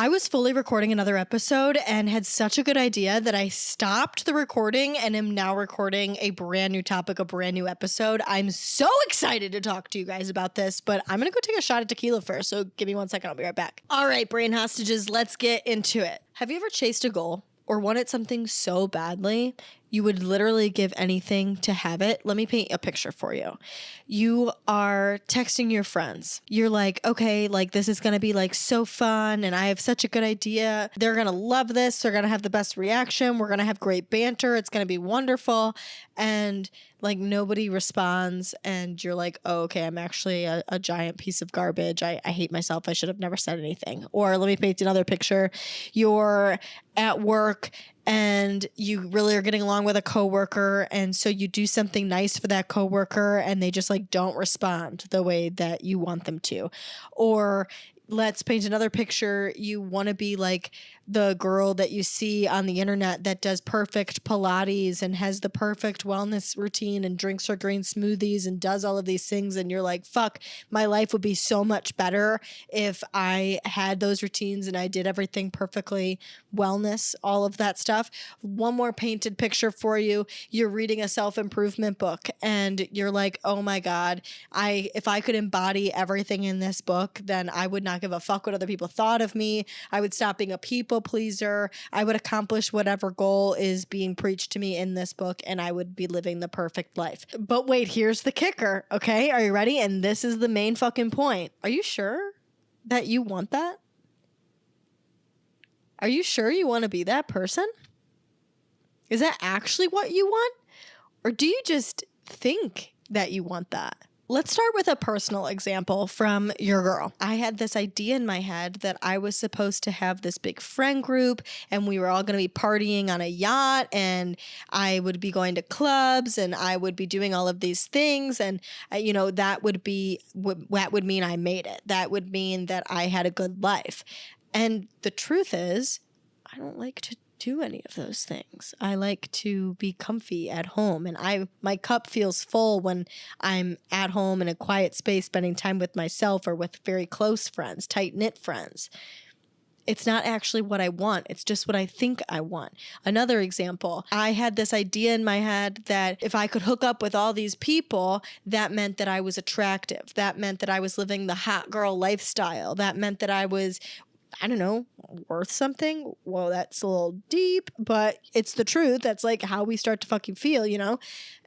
I was fully recording another episode and had such a good idea that I stopped the recording and am now recording a brand new topic, a brand new episode. I'm so excited to talk to you guys about this, but I'm going to go take a shot of tequila first. So give me 1 second. I'll be right back. All right, brain hostages, let's get into it. Have you ever chased a goal or wanted something so badly you would literally give anything to have it? Let me paint a picture for you. You are texting your friends. You're like, okay, like this is going to be like so fun and I have such a good idea. They're going to love this. They're going to have the best reaction. We're going to have great banter. It's going to be wonderful. And like nobody responds and you're like, oh, okay, I'm actually a giant piece of garbage. I hate myself. I should have never said anything. Or let me paint another picture. You're at work and you really are getting along with a coworker, and so you do something nice for that coworker and they just like don't respond the way that you want them to. Or let's paint another picture. You want to be like the girl that you see on the internet that does perfect Pilates and has the perfect wellness routine and drinks her green smoothies and does all of these things. And you're like, fuck, my life would be so much better if I had those routines and I did everything perfectly, wellness, all of that stuff. One more painted picture for you. You're reading a self-improvement book and you're like, oh my God, if I could embody everything in this book, then I would not give a fuck what other people thought of me. I would stop being a people pleaser. I would accomplish whatever goal is being preached to me in this book and I would be living the perfect life. But wait, here's the kicker. Okay. Are you ready? And this is the main fucking point. Are you sure that you want that? Are you sure you want to be that person? Is that actually what you want? Or do you just think that you want that? Let's start with a personal example from your girl. I had this idea in my head that I was supposed to have this big friend group and we were all going to be partying on a yacht and I would be going to clubs and I would be doing all of these things. And, that would mean I made it. That would mean that I had a good life. And the truth is, I don't like to do any of those things. I like to be comfy at home, and my cup feels full when I'm at home in a quiet space spending time with myself or with very close friends, tight-knit friends. It's not actually what I want. It's just what I think I want. Another example, I had this idea in my head that if I could hook up with all these people, that meant that I was attractive. That meant that I was living the hot girl lifestyle. That meant that I was, I don't know, worth something. Well, that's a little deep, but it's the truth. That's like how we start to fucking feel,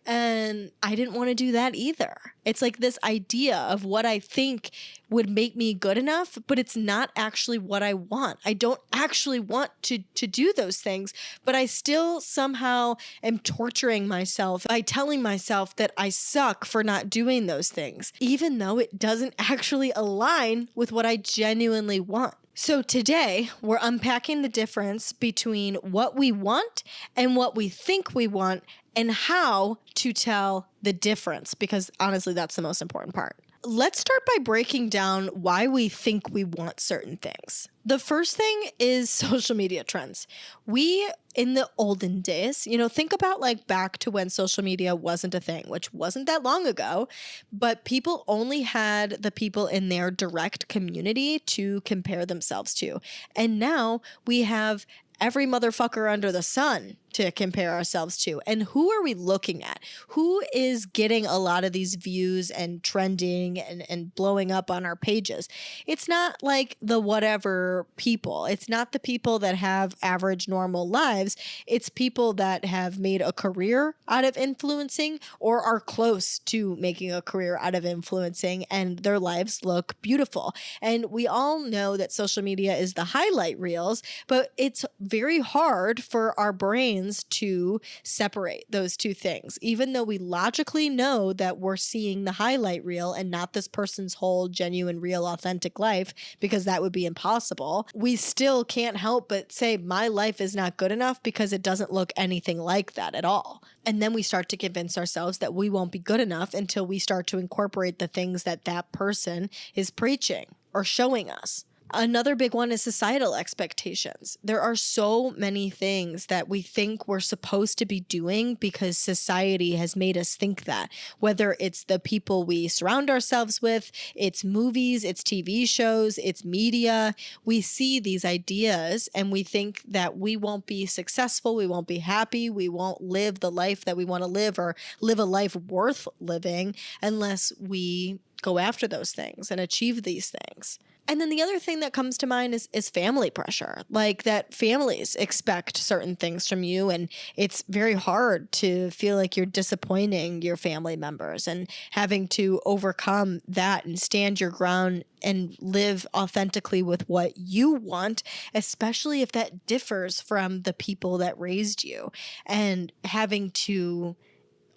And I didn't want to do that either. It's like this idea of what I think would make me good enough, but it's not actually what I want. I don't actually want to do those things, but I still somehow am torturing myself by telling myself that I suck for not doing those things, even though it doesn't actually align with what I genuinely want. So today, we're unpacking the difference between what we want and what we think we want and how to tell the difference, because honestly, that's the most important part. Let's start by breaking down why we think we want certain things. The first thing is social media trends. We, in the olden days, think about like back to when social media wasn't a thing, which wasn't that long ago, but people only had the people in their direct community to compare themselves to. And now we have every motherfucker under the sun to compare ourselves to. And who are we looking at? Who is getting a lot of these views and trending and blowing up on our pages? It's not like the whatever people. It's not the people that have average normal lives. It's people that have made a career out of influencing or are close to making a career out of influencing, and their lives look beautiful. And we all know that social media is the highlight reels, but it's very hard for our brains to separate those two things. Even though we logically know that we're seeing the highlight reel and not this person's whole genuine, real, authentic life, because that would be impossible, we still can't help but say my life is not good enough because it doesn't look anything like that at all. And then we start to convince ourselves that we won't be good enough until we start to incorporate the things that that person is preaching or showing us. Another big one is societal expectations. There are so many things that we think we're supposed to be doing because society has made us think that, whether it's the people we surround ourselves with, it's movies, it's TV shows, it's media. We see these ideas and we think that we won't be successful, we won't be happy, we won't live the life that we want to live or live a life worth living unless we go after those things and achieve these things. And then the other thing that comes to mind is family pressure, like that families expect certain things from you. And it's very hard to feel like you're disappointing your family members and having to overcome that and stand your ground and live authentically with what you want, especially if that differs from the people that raised you, and having to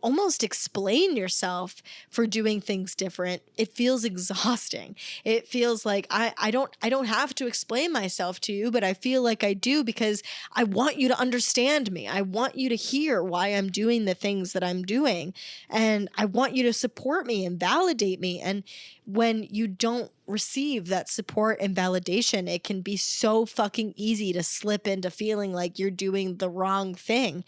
almost explain yourself for doing things different. It feels exhausting. It feels like I don't have to explain myself to you, but I feel like I do because I want you to understand me. I want you to hear why I'm doing the things that I'm doing. And I want you to support me and validate me. And when you don't receive that support and validation, it can be so fucking easy to slip into feeling like you're doing the wrong thing.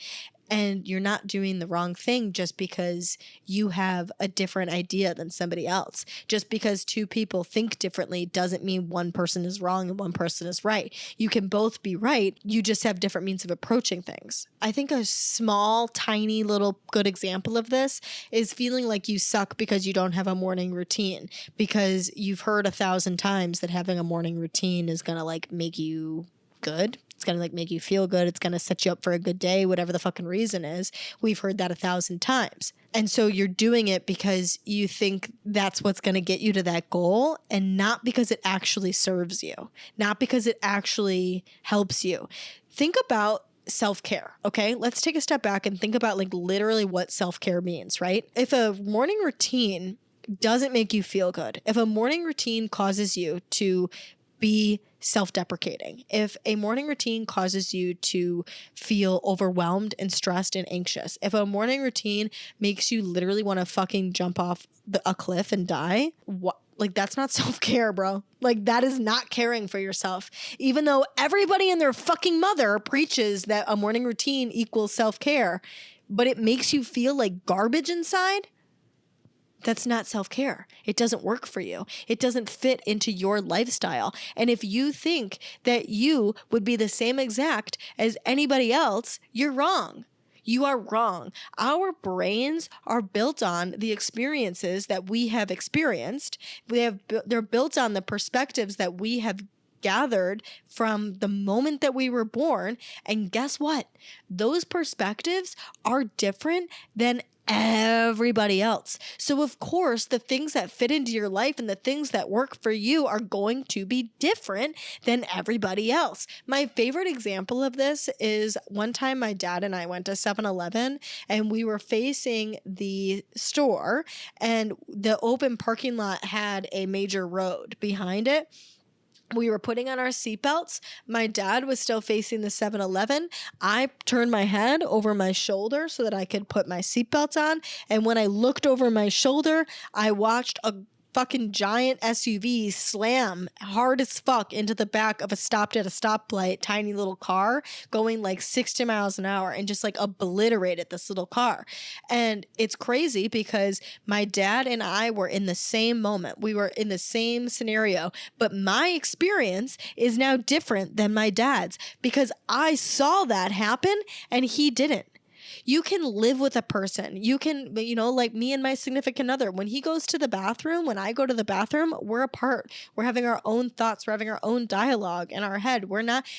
And you're not doing the wrong thing just because you have a different idea than somebody else. Just because two people think differently doesn't mean one person is wrong and one person is right. You can both be right. You just have different means of approaching things. I think a small, tiny little good example of this is feeling like you suck because you don't have a morning routine, because you've heard 1,000 times that having a morning routine is going to like make you good. It's going to like make you feel good. It's going to set you up for a good day, whatever the fucking reason is. We've heard that 1,000 times. And so you're doing it because you think that's what's going to get you to that goal, and not because it actually serves you, not because it actually helps you. Think about self-care, okay? Let's take a step back and think about like literally what self-care means, right? If a morning routine doesn't make you feel good, if a morning routine causes you to be self-deprecating, if a morning routine causes you to feel overwhelmed and stressed and anxious, if a morning routine makes you literally want to fucking jump off a cliff and die, like that's not self-care, bro. Like that is not caring for yourself. Even though everybody and their fucking mother preaches that a morning routine equals self-care, but it makes you feel like garbage inside. That's not self-care. It doesn't work for you. It doesn't fit into your lifestyle. And if you think that you would be the same exact as anybody else, you're wrong. You are wrong. Our brains are built on the experiences that we have experienced. They're built on the perspectives that we have gathered from the moment that we were born. And guess what? Those perspectives are different than everybody else. So of course, the things that fit into your life and the things that work for you are going to be different than everybody else. My favorite example of this is one time my dad and I went to 7-Eleven and we were facing the store, and the open parking lot had a major road behind it. We were putting on our seatbelts. My dad was still facing the 7-Eleven. I turned my head over my shoulder so that I could put my seatbelt on. And when I looked over my shoulder, I watched a fucking giant SUV slam hard as fuck into the back of a stopped at a stoplight tiny little car going like 60 miles an hour and just like obliterated this little car. And it's crazy because my dad and I were in the same moment. We were in the same scenario, but my experience is now different than my dad's because I saw that happen and he didn't. You can live with a person. You can, like me and my significant other, when he goes to the bathroom, when I go to the bathroom, we're apart. We're having our own thoughts. We're having our own dialogue in our head.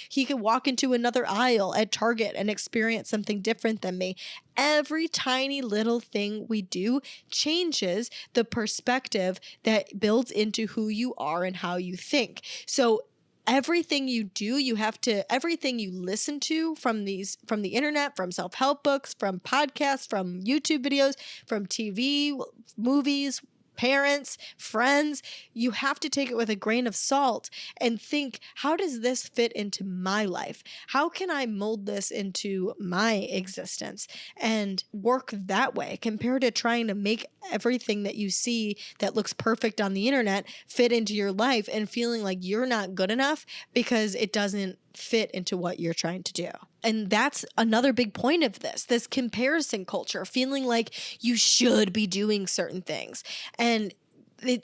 He could walk into another aisle at Target and experience something different than me. Every tiny little thing we do changes the perspective that builds into who you are and how you think. So everything you do, everything you listen to from the internet, from self-help books, from podcasts, from YouTube videos, from TV, movies, parents, friends. You have to take it with a grain of salt and think, how does this fit into my life? How can I mold this into my existence and work that way compared to trying to make everything that you see that looks perfect on the internet fit into your life and feeling like you're not good enough because it doesn't fit into what you're trying to do. And that's another big point of this comparison culture, feeling like you should be doing certain things. And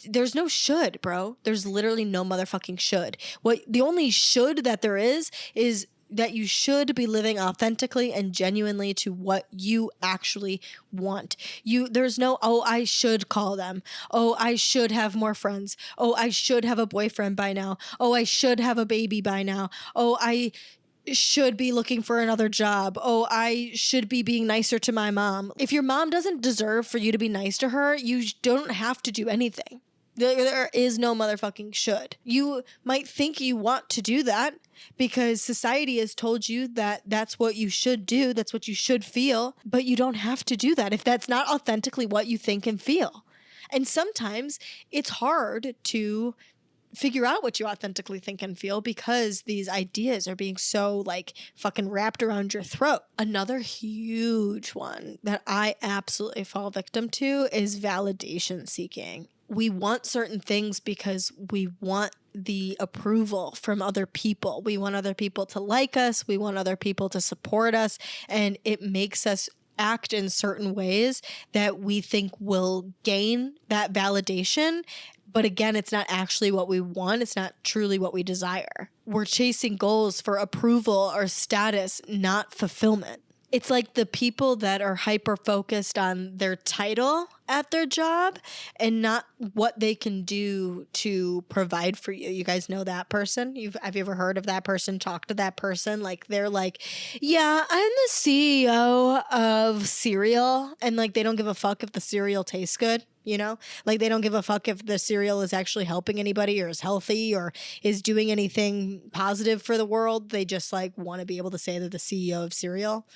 there's no should, bro. There's literally no motherfucking should. The only should that there is that you should be living authentically and genuinely to what you actually want. There's no, oh, I should call them. Oh, I should have more friends. Oh, I should have a boyfriend by now. Oh, I should have a baby by now. Oh, I should be looking for another job. Oh, I should be being nicer to my mom. If your mom doesn't deserve for you to be nice to her, you don't have to do anything. There is no motherfucking should. You might think you want to do that because society has told you that that's what you should do, that's what you should feel, but you don't have to do that if that's not authentically what you think and feel. And sometimes it's hard to figure out what you authentically think and feel because these ideas are being so like fucking wrapped around your throat. Another huge one that I absolutely fall victim to is validation seeking. We want certain things because we want the approval from other people. We want other people to like us. We want other people to support us. And it makes us act in certain ways that we think will gain that validation. But again, it's not actually what we want. It's not truly what we desire. We're chasing goals for approval or status, not fulfillment. It's like the people that are hyper focused on their title at their job and not what they can do to provide for you. You guys know that person? Have you ever heard of that person? Talk to that person? Like they're like, yeah, I'm the CEO of cereal, and like they don't give a fuck if the cereal tastes good. You know, like they don't give a fuck if the cereal is actually helping anybody or is healthy or is doing anything positive for the world. They just like want to be able to say they're the CEO of cereal.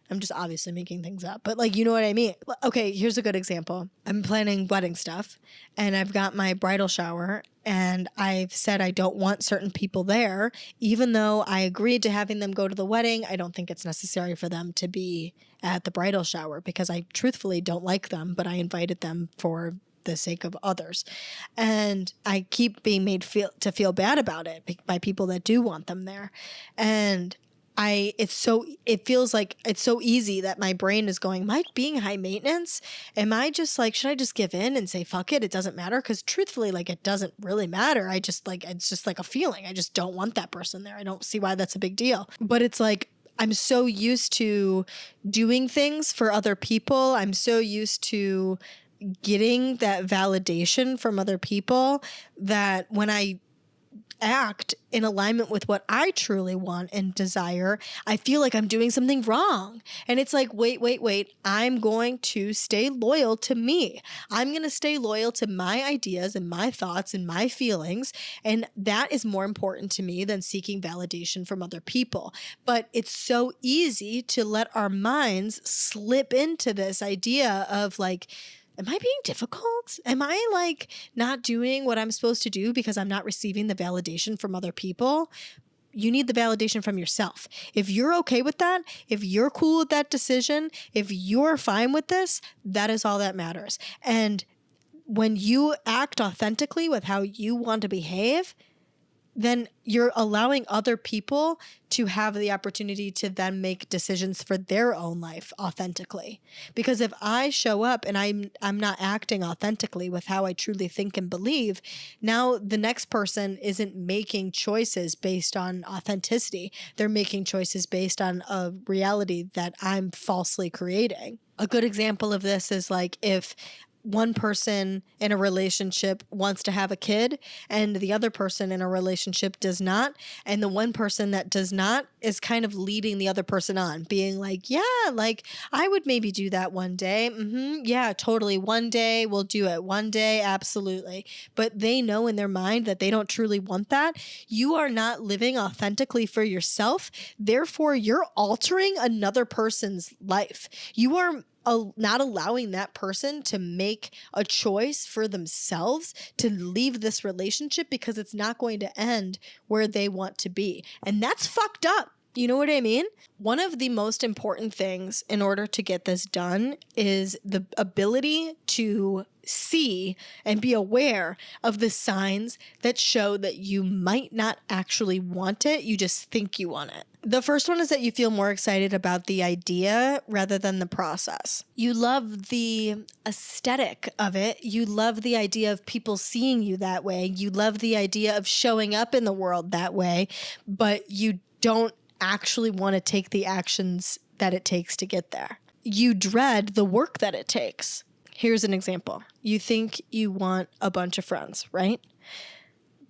I'm just obviously making things up, but like, you know what I mean? Okay, here's a good example. I'm planning wedding stuff and I've got my bridal shower and I've said I don't want certain people there, even though I agreed to having them go to the wedding. I don't think it's necessary for them to be at the bridal shower because I truthfully don't like them, but I invited them for the sake of others. And I keep being made to feel bad about it by people that do want them there. And it feels like it's so easy that my brain is going, Mike, being high maintenance, am I just like, should I just give in and say, fuck it, it doesn't matter? Because truthfully, like, it doesn't really matter. I just like, it's just like a feeling. I just don't want that person there. I don't see why that's a big deal. But it's like, I'm so used to doing things for other people. I'm so used to getting that validation from other people that when I act in alignment with what I truly want and desire, I feel like I'm doing something wrong. And it's like, wait. I'm going to stay loyal to me. I'm going to stay loyal to my ideas and my thoughts and my feelings. And that is more important to me than seeking validation from other people. But it's so easy to let our minds slip into this idea of like, am I being difficult? Am I like not doing what I'm supposed to do because I'm not receiving the validation from other people? You need the validation from yourself. If you're okay with that, if you're cool with that decision, if you're fine with this, that is all that matters. And when you act authentically with how you want to behave, then you're allowing other people to have the opportunity to then make decisions for their own life authentically. Because if I show up and I'm not acting authentically with how I truly think and believe, now the next person isn't making choices based on authenticity. They're making choices based on a reality that I'm falsely creating. A good example of this is like if one person in a relationship wants to have a kid and the other person in a relationship does not. And the one person that does not is kind of leading the other person on, being like, yeah, like I would maybe do that one day. Yeah, totally. One day we'll do it. One day, absolutely. But they know in their mind that they don't truly want that. You are not living authentically for yourself. Therefore, you're altering another person's life. You are not allowing that person to make a choice for themselves to leave this relationship because it's not going to end where they want to be. And that's fucked up. You know what I mean? One of the most important things in order to get this done is the ability to see and be aware of the signs that show that you might not actually want it. You just think you want it. The first one is that you feel more excited about the idea rather than the process. You love the aesthetic of it. You love the idea of people seeing you that way. You love the idea of showing up in the world that way, but you don't actually want to take the actions that it takes to get there. You dread the work that it takes. Here's an example. You think you want a bunch of friends, right?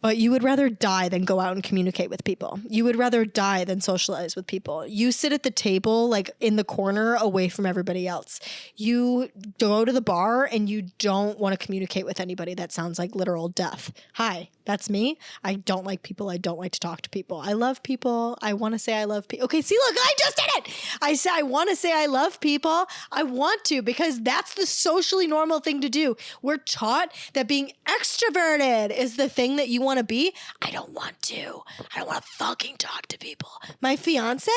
But you would rather die than go out and communicate with people. You would rather die than socialize with people. You sit at the table, like in the corner away from everybody else. You go to the bar and you don't want to communicate with anybody. That sounds like literal death. Hi, that's me. I don't like people. I don't like to talk to people. I love people. I want to say I love people. Okay, see, look, I just did it. I said I want to say I love people. I want to because that's the socially normal thing to do. We're taught that being extroverted is the thing that you want to be. I don't want to. I don't want to fucking talk to people. My fiance,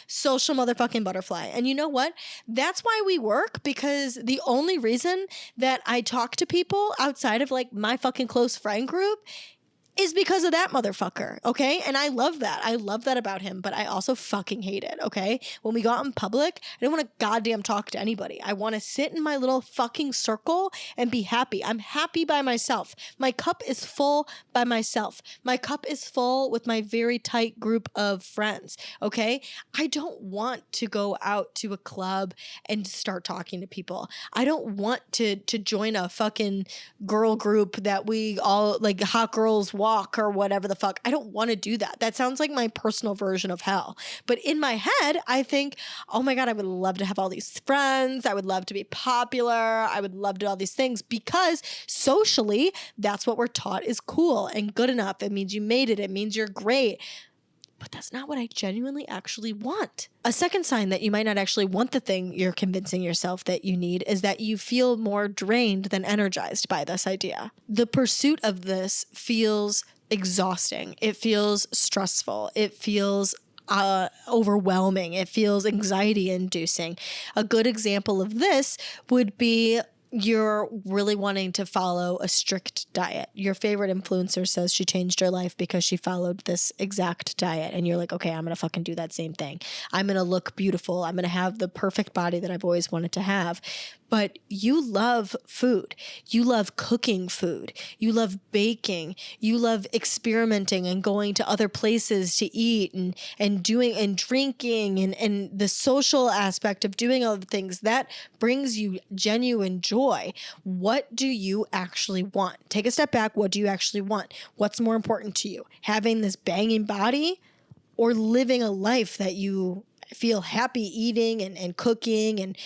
social motherfucking butterfly. And you know what? That's why we work, because the only reason that I talk to people outside of like my fucking close friend group is because of that motherfucker, okay? And I love that. I love that about him, but I also fucking hate it, okay? When we go out in public, I don't want to goddamn talk to anybody. I want to sit in my little fucking circle and be happy. I'm happy by myself. My cup is full by myself. My cup is full with my very tight group of friends, okay? I don't want to go out to a club and start talking to people. I don't want to join a fucking girl group that we all, like hot girls walk or whatever the fuck. I don't want to do that. That sounds like my personal version of hell. But in my head, I think, oh my God, I would love to have all these friends. I would love to be popular. I would love to do all these things because socially, that's what we're taught is cool and good enough. It means you made it. It means you're great. But that's not what I genuinely actually want. A second sign that you might not actually want the thing you're convincing yourself that you need is that you feel more drained than energized by this idea. The pursuit of this feels exhausting. It feels stressful. It feels overwhelming. It feels anxiety inducing. A good example of this would be you're really wanting to follow a strict diet. Your favorite influencer says she changed her life because she followed this exact diet. And you're like, okay, I'm going to fucking do that same thing. I'm going to look beautiful. I'm going to have the perfect body that I've always wanted to have. But you love food. You love cooking food. You love baking. You love experimenting and going to other places to eat and doing and drinking and the social aspect of doing all the things that brings you genuine joy. What do you actually want? Take a step back. What do you actually want? What's more important to you? Having this banging body or living a life that you feel happy eating and cooking and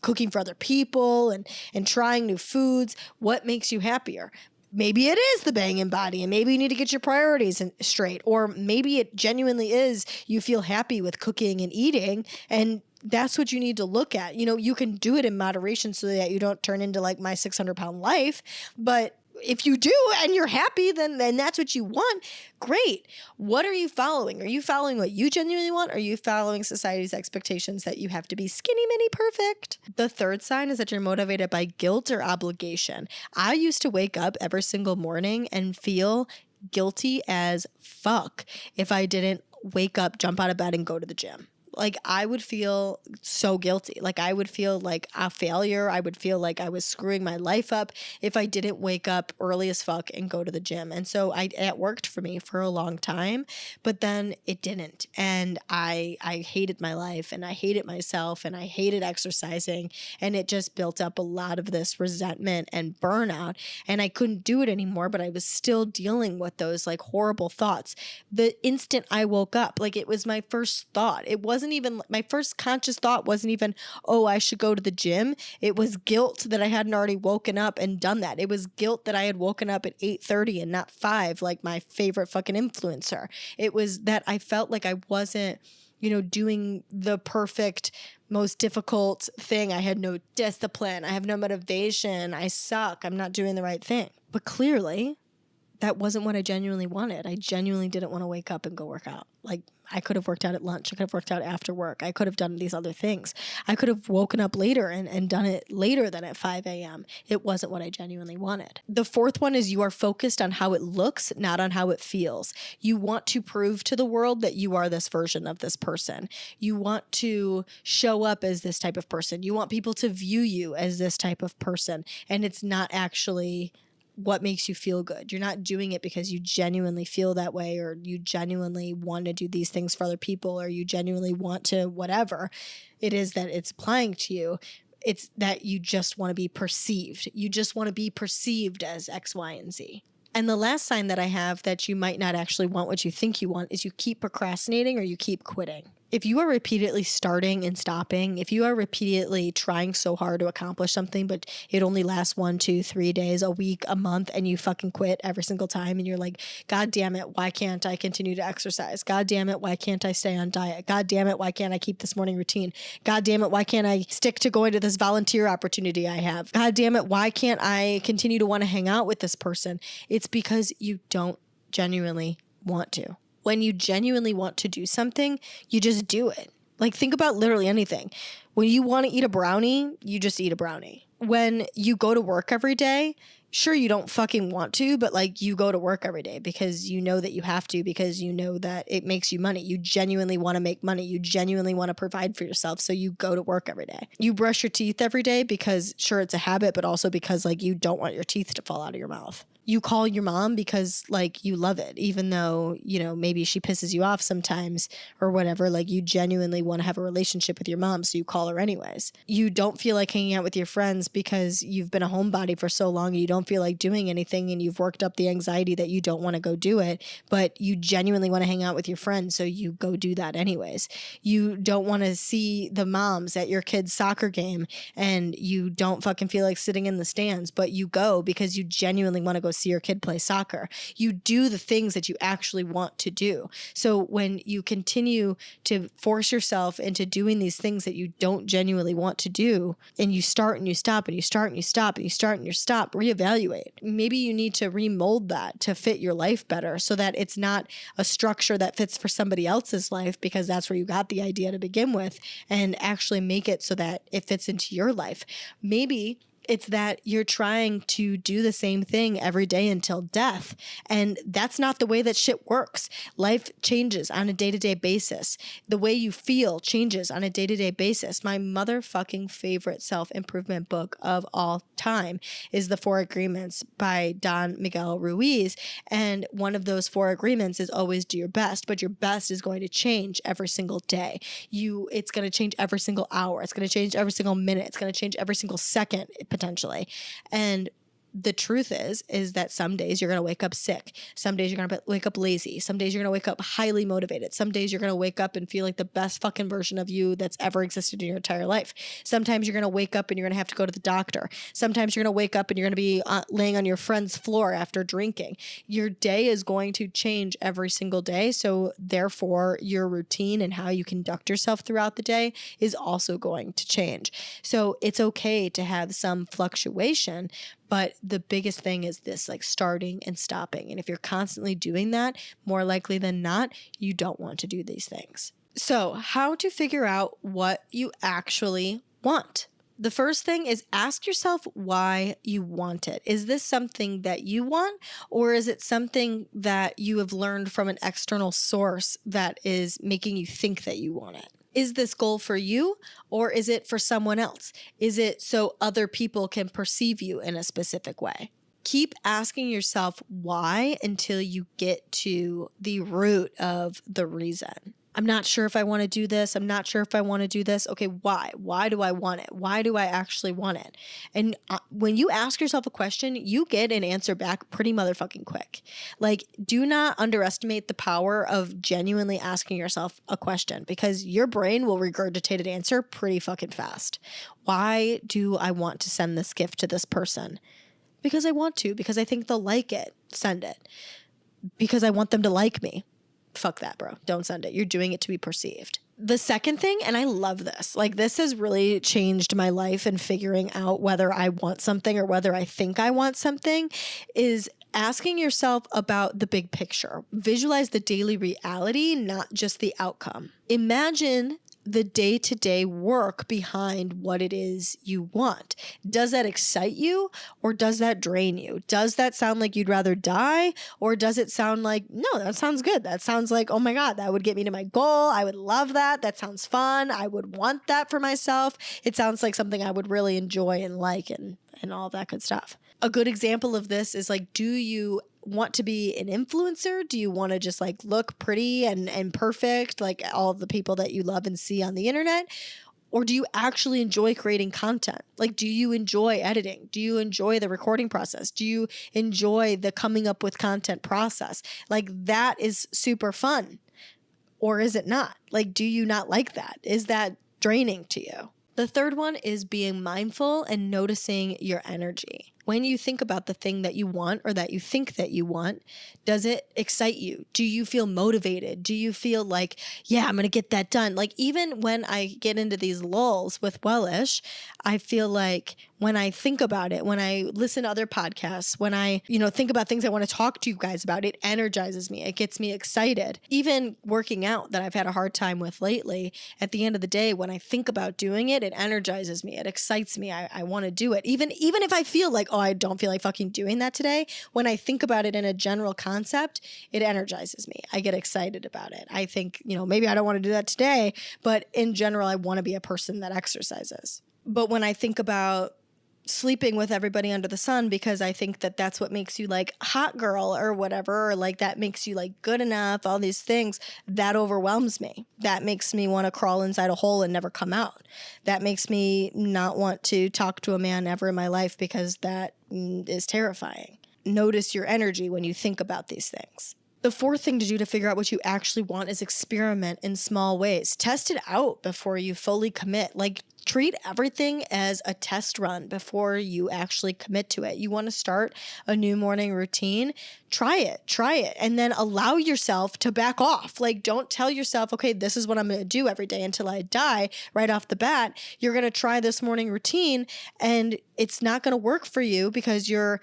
cooking for other people and trying new foods? What makes you happier? Maybe it is the banging body and maybe you need to get your priorities straight. Or maybe it genuinely is you feel happy with cooking and eating and that's what you need to look at. You know, you can do it in moderation so that you don't turn into like my 600-pound life. But if you do and you're happy, then that's what you want. Great. What are you following? Are you following what you genuinely want? Or are you following society's expectations that you have to be skinny mini perfect? The third sign is that you're motivated by guilt or obligation. I used to wake up every single morning and feel guilty as fuck if I didn't wake up, jump out of bed and go to the gym. Like I would feel so guilty. Like I would feel like a failure. I would feel like I was screwing my life up if I didn't wake up early as fuck and go to the gym. And so it worked for me for a long time, but then it didn't. And I hated my life and I hated myself and I hated exercising. And it just built up a lot of this resentment and burnout. And I couldn't do it anymore, but I was still dealing with those like horrible thoughts. The instant I woke up, like it was my first thought. It wasn't even my first conscious thought wasn't even, oh, I should go to the gym. It was guilt that I hadn't already woken up and done that. It was guilt that I had woken up at 8:30 and not 5 like my favorite fucking influencer. It was that I felt like I wasn't, doing the perfect, most difficult thing. I had no discipline. I have no motivation. I suck. I'm not doing the right thing. But clearly, that wasn't what I genuinely wanted. I genuinely didn't want to wake up and go work out. Like, I could have worked out at lunch. I could have worked out after work. I could have done these other things. I could have woken up later and done it later than at 5 a.m. It wasn't what I genuinely wanted. The fourth one is you are focused on how it looks, not on how it feels. You want to prove to the world that you are this version of this person. You want to show up as this type of person. You want people to view you as this type of person. And it's not actually what makes you feel good. You're not doing it because you genuinely feel that way, or you genuinely want to do these things for other people, or you genuinely want to whatever it is that it's applying to you. It's that you just want to be perceived. You just want to be perceived as X, Y, and Z. And the last sign that I have that you might not actually want what you think you want is you keep procrastinating or you keep quitting. If you are repeatedly starting and stopping, if you are repeatedly trying so hard to accomplish something, but it only lasts 1, 2, 3 days, a week, a month, and you fucking quit every single time, and you're like, God damn it, why can't I continue to exercise? God damn it, why can't I stay on diet? God damn it, why can't I keep this morning routine? God damn it, why can't I stick to going to this volunteer opportunity I have? God damn it, why can't I continue to want to hang out with this person? It's because you don't genuinely want to. When you genuinely want to do something, you just do it. Like, think about literally anything. When you want to eat a brownie, you just eat a brownie. When you go to work every day, sure, you don't fucking want to, but like, you go to work every day because you know that you have to, because you know that it makes you money. You genuinely want to make money. You genuinely want to provide for yourself. So you go to work every day. You brush your teeth every day because sure, it's a habit, but also because like you don't want your teeth to fall out of your mouth. You call your mom because like you love it, even though, maybe she pisses you off sometimes or whatever. Like, you genuinely want to have a relationship with your mom, so you call her anyways. You don't feel like hanging out with your friends because you've been a homebody for so long and you don't feel like doing anything, and you've worked up the anxiety that you don't want to go do it, but you genuinely want to hang out with your friends, so you go do that anyways. You don't want to see the moms at your kid's soccer game and you don't fucking feel like sitting in the stands, but you go because you genuinely want to go see your kid play soccer. You do the things that you actually want to do. So when you continue to force yourself into doing these things that you don't genuinely want to do, and you start and you stop and you start and you stop and you start and you stop, reevaluate. Maybe you need to remold that to fit your life better, so that it's not a structure that fits for somebody else's life, because that's where you got the idea to begin with, and actually make it so that it fits into your life. Maybe it's that you're trying to do the same thing every day until death. And that's not the way that shit works. Life changes on a day-to-day basis. The way you feel changes on a day-to-day basis. My motherfucking favorite self-improvement book of all time is The 4 Agreements by Don Miguel Ruiz. And one of those 4 agreements is always do your best, but your best is going to change every single day. It's going to change every single hour. It's going to change every single minute. It's going to change every single second, potentially. And the truth is that some days you're going to wake up sick. Some days you're going to wake up lazy. Some days you're going to wake up highly motivated. Some days you're going to wake up and feel like the best fucking version of you that's ever existed in your entire life. Sometimes you're going to wake up and you're going to have to go to the doctor. Sometimes you're going to wake up and you're going to be laying on your friend's floor after drinking. Your day is going to change every single day. So therefore, your routine and how you conduct yourself throughout the day is also going to change. So it's okay to have some fluctuation, but the biggest thing is this, like, starting and stopping. And if you're constantly doing that, more likely than not, you don't want to do these things. So how to figure out what you actually want? The first thing is ask yourself why you want it. Is this something that you want, or is it something that you have learned from an external source that is making you think that you want it? Is this goal for you, or is it for someone else? Is it so other people can perceive you in a specific way? Keep asking yourself why until you get to the root of the reason. I'm not sure if I want to do this. I'm not sure if I want to do this. Okay, why? Why do I want it? Why do I actually want it? And when you ask yourself a question, you get an answer back pretty motherfucking quick. Like, do not underestimate the power of genuinely asking yourself a question, because your brain will regurgitate an answer pretty fucking fast. Why do I want to send this gift to this person? Because I want to, because I think they'll like it. Send it. Because I want them to like me. Fuck that, bro. Don't send it. You're doing it to be perceived. The second thing, and I love this, like this has really changed my life in figuring out whether I want something or whether I think I want something, is asking yourself about the big picture. Visualize the daily reality, not just the outcome. Imagine the day-to-day work behind what it is you want. Does that excite you or does that drain you? Does that sound like you'd rather die, or does it sound like, no, that sounds good. That sounds like, oh my God, that would get me to my goal. I would love that. That sounds fun. I would want that for myself. It sounds like something I would really enjoy and like and all that good stuff. A good example of this is like, do you want to be an influencer? Do you want to just like look pretty and perfect like all of the people that you love and see on the internet? Or do you actually enjoy creating content? Like, do you enjoy editing? Do you enjoy the recording process? Do you enjoy the coming up with content process? Like, that is super fun. Or is it not? Like, do you not like that? Is that draining to you? The third one is being mindful and noticing your energy. When you think about the thing that you want or that you think that you want, does it excite you? Do you feel motivated? Do you feel like, yeah, I'm going to get that done? Like, even when I get into these lulls with Wellish, I feel like when I think about it, when I listen to other podcasts, when I, think about things I want to talk to you guys about, it energizes me. It gets me excited. Even working out that I've had a hard time with lately, at the end of the day, when I think about doing it, it energizes me. It excites me. I want to do it. Even if I feel like, oh, I don't feel like fucking doing that today, when I think about it in a general concept, it energizes me. I get excited about it. I think, maybe I don't want to do that today, but in general, I want to be a person that exercises. But when I think about sleeping with everybody under the sun because I think that that's what makes you like hot girl or whatever, or like that makes you like good enough, all these things, that overwhelms me. That makes me want to crawl inside a hole and never come out. That makes me not want to talk to a man ever in my life because that is terrifying. Notice your energy when you think about these things. The fourth thing to do to figure out what you actually want is experiment in small ways. Test it out before you fully commit. Like, treat everything as a test run before you actually commit to it. You want to start a new morning routine? Try it, and then allow yourself to back off. Like, don't tell yourself, okay, this is what I'm going to do every day until I die right off the bat. You're going to try this morning routine and it's not going to work for you because you're,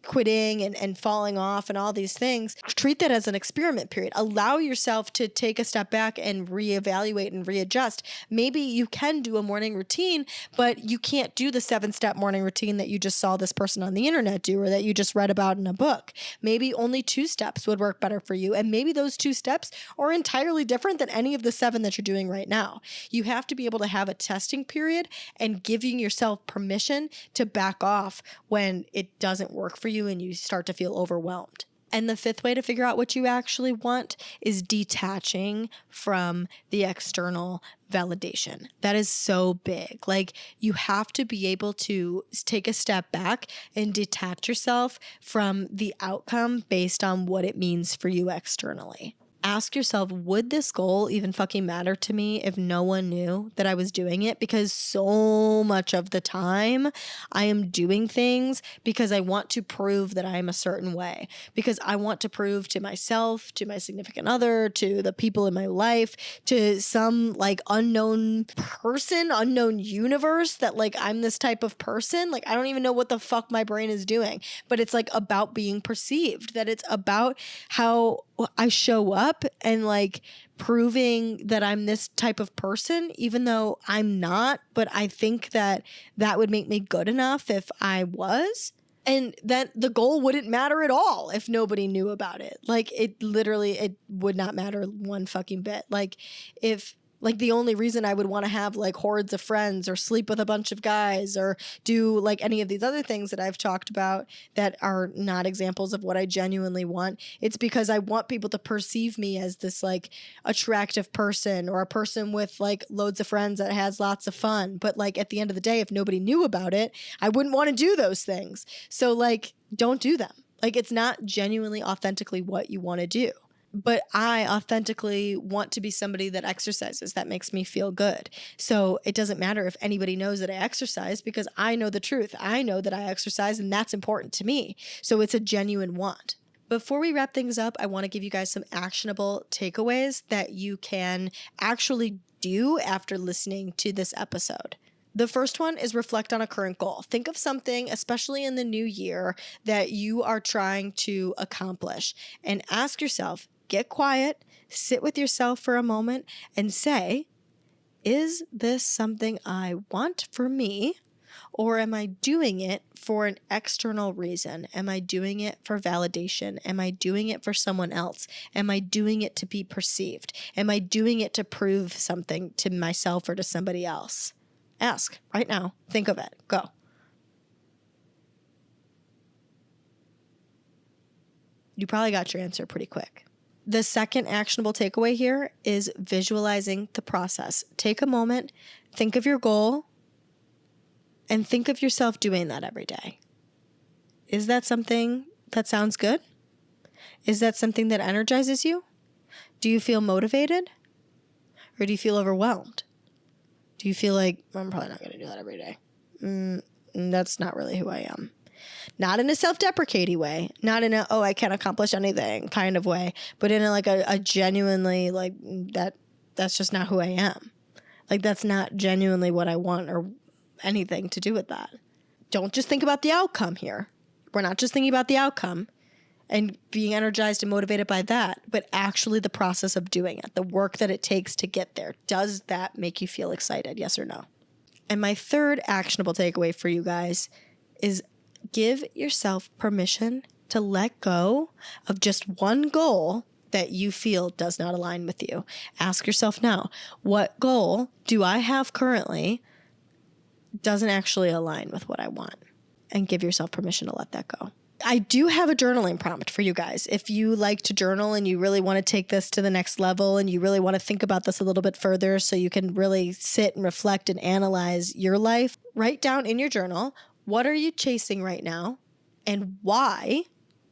quitting and falling off and all these things. Treat that as an experiment period. Allow yourself to take a step back and reevaluate and readjust. Maybe you can do a morning routine, but you can't do the 7-step morning routine that you just saw this person on the internet do or that you just read about in a book. Maybe only 2 steps would work better for you. And maybe those 2 steps are entirely different than any of the 7 that you're doing right now. You have to be able to have a testing period and giving yourself permission to back off when it doesn't work for you and you start to feel overwhelmed. And the 5th way to figure out what you actually want is detaching from the external validation. That is so big. Like, you have to be able to take a step back and detach yourself from the outcome based on what it means for you externally. Ask yourself, would this goal even fucking matter to me if no one knew that I was doing it? Because so much of the time I am doing things because I want to prove that I am a certain way, because I want to prove to myself, to my significant other, to the people in my life, to some like unknown person, unknown universe that like I'm this type of person. Like, I don't even know what the fuck my brain is doing, but it's like about being perceived, that it's about how I show up and like proving that I'm this type of person, even though I'm not, but I think that that would make me good enough if I was. And that the goal wouldn't matter at all if nobody knew about it. Like, it would not matter one fucking bit. Like, if like the only reason I would want to have like hordes of friends or sleep with a bunch of guys or do like any of these other things that I've talked about that are not examples of what I genuinely want, it's because I want people to perceive me as this like attractive person or a person with like loads of friends that has lots of fun. But like at the end of the day, if nobody knew about it, I wouldn't want to do those things. So like, don't do them. Like, it's not genuinely authentically what you want to do. But I authentically want to be somebody that exercises, that makes me feel good. So it doesn't matter if anybody knows that I exercise, because I know the truth. I know that I exercise and that's important to me. So it's a genuine want. Before we wrap things up, I want to give you guys some actionable takeaways that you can actually do after listening to this episode. The first one is reflect on a current goal. Think of something, especially in the new year, that you are trying to accomplish, and ask yourself, get quiet, sit with yourself for a moment and say, is this something I want for me? Or am I doing it for an external reason? Am I doing it for validation? Am I doing it for someone else? Am I doing it to be perceived? Am I doing it to prove something to myself or to somebody else? Ask right now. Think of it. Go. You probably got your answer pretty quick. The second actionable takeaway here is visualizing the process. Take a moment, think of your goal, and think of yourself doing that every day. Is that something that sounds good? Is that something that energizes you? Do you feel motivated? Or do you feel overwhelmed? Do you feel like, I'm probably not going to do that every day? That's not really who I am. Not in a self-deprecating way, not in a, oh, I can't accomplish anything kind of way, but in a genuinely like that's just not who I am. Like that's not genuinely what I want or anything to do with that. Don't just think about the outcome here. We're not just thinking about the outcome and being energized and motivated by that, but actually the process of doing it, the work that it takes to get there. Does that make you feel excited? Yes or no? And my third actionable takeaway for you guys is give yourself permission to let go of just one goal that you feel does not align with you. Ask yourself now, what goal do I have currently doesn't actually align with what I want? And give yourself permission to let that go. I do have a journaling prompt for you guys. If you like to journal and you really want to take this to the next level and you really want to think about this a little bit further so you can really sit and reflect and analyze your life, write down in your journal, what are you chasing right now and why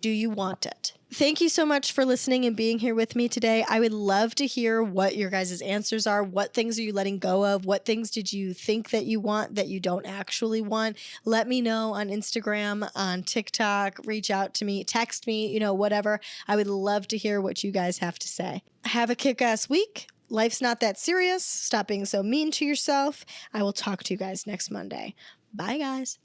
do you want it? Thank you so much for listening and being here with me today. I would love to hear what your guys' answers are. What things are you letting go of? What things did you think that you want that you don't actually want? Let me know on Instagram, on TikTok, reach out to me, text me, whatever. I would love to hear what you guys have to say. Have a kick-ass week. Life's not that serious. Stop being so mean to yourself. I will talk to you guys next Monday. Bye, guys.